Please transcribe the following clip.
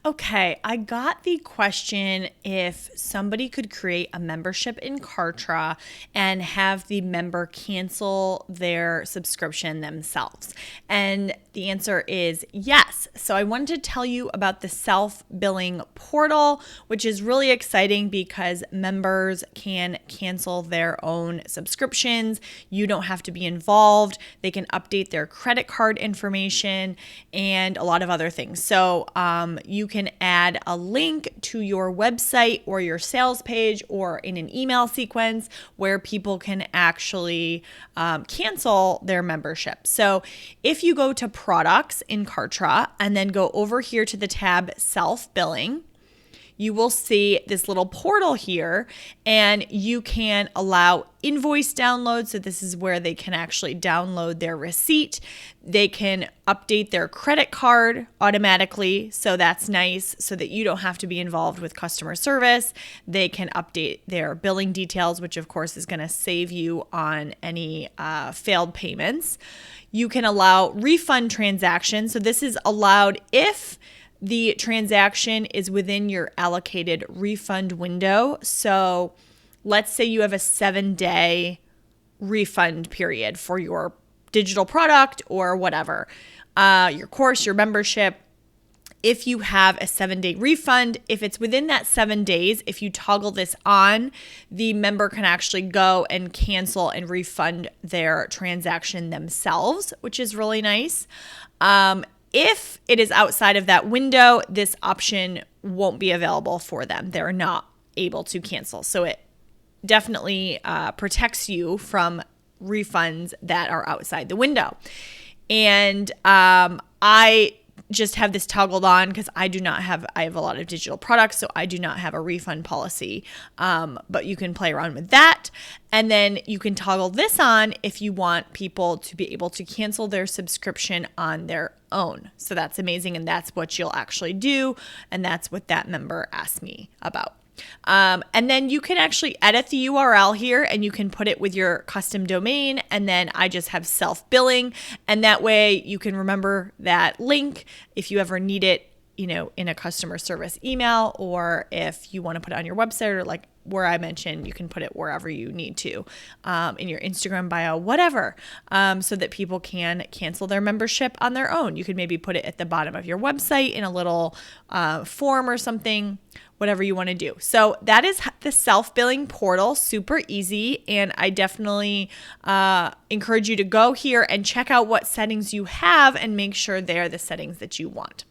Okay, I got the question if somebody could create a membership in Kartra and have the member cancel their subscription themselves. And the answer is yes. So I wanted to tell you about the self-billing portal, which is really exciting because members can cancel their own subscriptions. You don't have to be involved. They can update their credit card information and a lot of other things. So you can add a link to your website or your sales page or in an email sequence where people can actually cancel their membership. So if you go to products in Kartra and then go over here to the tab self-billing, you will see this little portal here, and you can allow invoice download. So this is where they can actually download their receipt. They can update their credit card automatically. So that's nice so that you don't have to be involved with customer service. They can update their billing details, which of course is going to save you on any failed payments. You can allow refund transactions. So this is allowed if the transaction is within your allocated refund window. So let's say you have a 7-day refund period for your digital product or whatever, your course, your membership. If you have a 7-day refund, if it's within that 7 days, if you toggle this on, the member can actually go and cancel and refund their transaction themselves, which is really nice. If it is outside of that window, this option won't be available for them. They're not able to cancel. So it definitely protects you from refunds that are outside the window. And I just have this toggled on because I have a lot of digital products, so I do not have a refund policy, but you can play around with that. And then you can toggle this on if you want people to be able to cancel their subscription on their own. So that's amazing, and that's what you'll actually do, and that's what that member asked me about. And then you can actually edit the URL here, and you can put it with your custom domain, and then I just have self-billing, and that way you can remember that link if you ever need it, in a customer service email, or if you want to put it on your website, or like where I mentioned, you can put it wherever you need to, in your Instagram bio, whatever, so that people can cancel their membership on their own. You could maybe put it at the bottom of your website in a little form or something, whatever you want to do. So that is the self-billing portal, super easy. And I definitely encourage you to go here and check out what settings you have and make sure they're the settings that you want.